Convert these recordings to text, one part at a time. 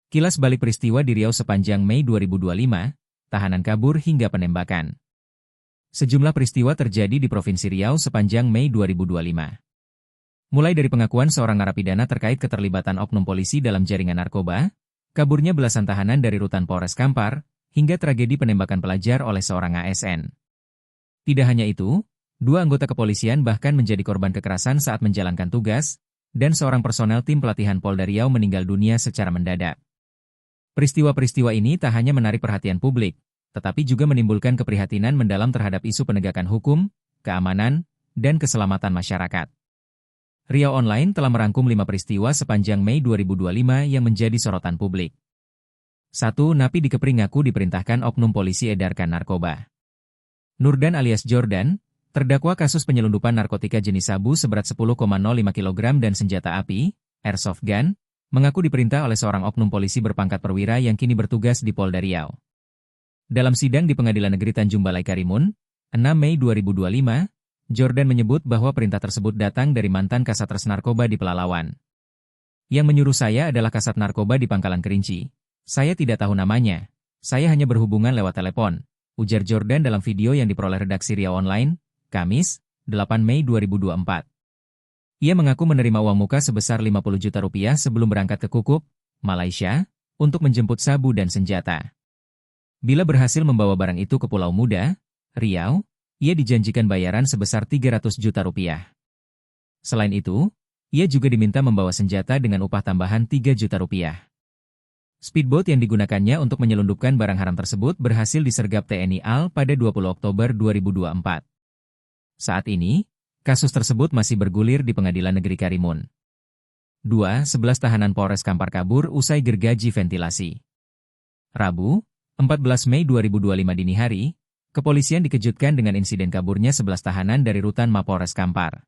Kilas balik peristiwa di Riau sepanjang Mei 2025, tahanan kabur hingga penembakan. Sejumlah peristiwa terjadi di Provinsi Riau sepanjang Mei 2025. Mulai dari pengakuan seorang narapidana terkait keterlibatan oknum polisi dalam jaringan narkoba, kaburnya belasan tahanan dari rutan Polres Kampar, hingga tragedi penembakan pelajar oleh seorang ASN. Tidak hanya itu, dua anggota kepolisian bahkan menjadi korban kekerasan saat menjalankan tugas, dan seorang personel tim pelatihan Polda Riau meninggal dunia secara mendadak. Peristiwa-peristiwa ini tak hanya menarik perhatian publik, tetapi juga menimbulkan keprihatinan mendalam terhadap isu penegakan hukum, keamanan, dan keselamatan masyarakat. Riau Online telah merangkum 5 peristiwa sepanjang Mei 2025 yang menjadi sorotan publik. 1. Napi di Kepri ngaku diperintahkan oknum polisi edarkan narkoba. Nurdan alias Jordan, terdakwa kasus penyelundupan narkotika jenis sabu seberat 10,05 kg dan senjata api, airsoft gun, mengaku diperintah oleh seorang oknum polisi berpangkat perwira yang kini bertugas di Polda Riau. Dalam sidang di Pengadilan Negeri Tanjung Balai Karimun, 6 Mei 2025, Jordan menyebut bahwa perintah tersebut datang dari mantan Kasatres Narkoba di Pelalawan. Yang menyuruh saya adalah Kasat Narkoba di Pangkalan Kerinci. Saya tidak tahu namanya. Saya hanya berhubungan lewat telepon, ujar Jordan dalam video yang diperoleh redaksi Riau Online, Kamis, 8 Mei 2024. Ia mengaku menerima uang muka sebesar 50 juta rupiah sebelum berangkat ke Kukup, Malaysia, untuk menjemput sabu dan senjata. Bila berhasil membawa barang itu ke Pulau Muda, Riau, ia dijanjikan bayaran sebesar 300 juta rupiah. Selain itu, ia juga diminta membawa senjata dengan upah tambahan 3 juta rupiah. Speedboat yang digunakannya untuk menyelundupkan barang haram tersebut berhasil disergap TNI AL pada 20 Oktober 2024. Saat ini, kasus tersebut masih bergulir di Pengadilan Negeri Karimun. 2. 11 tahanan Polres Kampar kabur usai gergaji ventilasi. Rabu, 14 Mei 2025 dini hari, kepolisian dikejutkan dengan insiden kaburnya 11 tahanan dari rutan Mapolres Kampar.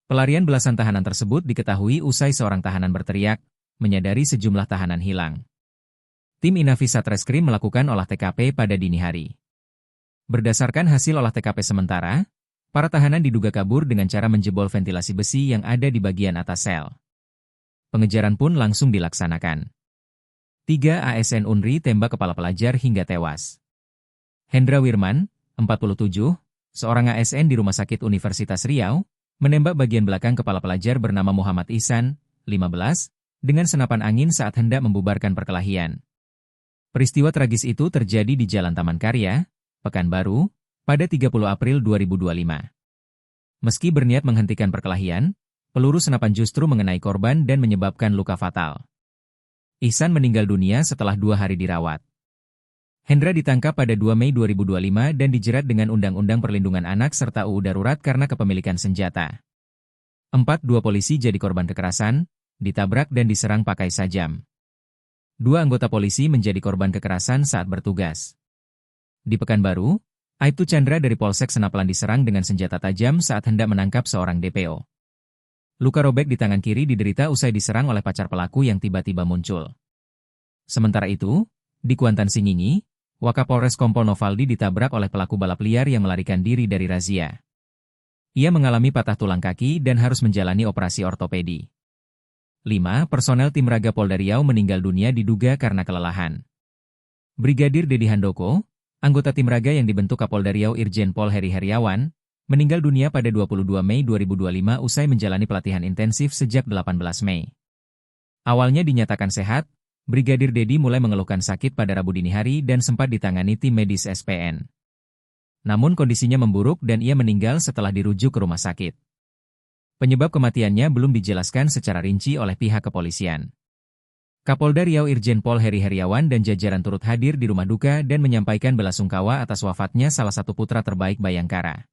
Pelarian belasan tahanan tersebut diketahui usai seorang tahanan berteriak, menyadari sejumlah tahanan hilang. Tim Inafis Satreskrim melakukan olah TKP pada dini hari. Berdasarkan hasil olah TKP sementara, para tahanan diduga kabur dengan cara menjebol ventilasi besi yang ada di bagian atas sel. Pengejaran pun langsung dilaksanakan. 3 ASN UNRI tembak kepala pelajar hingga tewas. Hendra Wirman, 47, seorang ASN di Rumah Sakit Universitas Riau, menembak bagian belakang kepala pelajar bernama Muhammad Ihsan, 15, dengan senapan angin saat hendak membubarkan perkelahian. Peristiwa tragis itu terjadi di Jalan Taman Karya, Pekanbaru, pada 30 April 2025. Meski berniat menghentikan perkelahian, peluru senapan justru mengenai korban dan menyebabkan luka fatal. Ihsan meninggal dunia setelah 2 hari dirawat. Hendra ditangkap pada 2 Mei 2025 dan dijerat dengan Undang-Undang Perlindungan Anak serta UU Darurat karena kepemilikan senjata. 4. 2 polisi jadi korban kekerasan, ditabrak dan diserang pakai sajam. 2 anggota polisi menjadi korban kekerasan saat bertugas. Di Pekanbaru, Aibtu Chandra dari Polsek Senaplan diserang dengan senjata tajam saat hendak menangkap seorang DPO. Luka robek di tangan kiri diderita usai diserang oleh pacar pelaku yang tiba-tiba muncul. Sementara itu, di Kuantan Singingi, Wakapolres Kompol Novaldi ditabrak oleh pelaku balap liar yang melarikan diri dari razia. Ia mengalami patah tulang kaki dan harus menjalani operasi ortopedi. 5. Personel tim Raga Polda Riau meninggal dunia diduga karena kelelahan. Brigadir Dedi Handoko, anggota tim Raga yang dibentuk Kapolda Riau Irjen Pol Heri Heriawan, meninggal dunia pada 22 Mei 2025 usai menjalani pelatihan intensif sejak 18 Mei. Awalnya dinyatakan sehat, Brigadir Dedi mulai mengeluhkan sakit pada Rabu dini hari dan sempat ditangani tim medis SPN. Namun kondisinya memburuk dan ia meninggal setelah dirujuk ke rumah sakit. Penyebab kematiannya belum dijelaskan secara rinci oleh pihak kepolisian. Kapolda Riau Irjen Pol Heri Heriawan dan jajaran turut hadir di rumah duka dan menyampaikan belasungkawa atas wafatnya salah satu putra terbaik Bayangkara.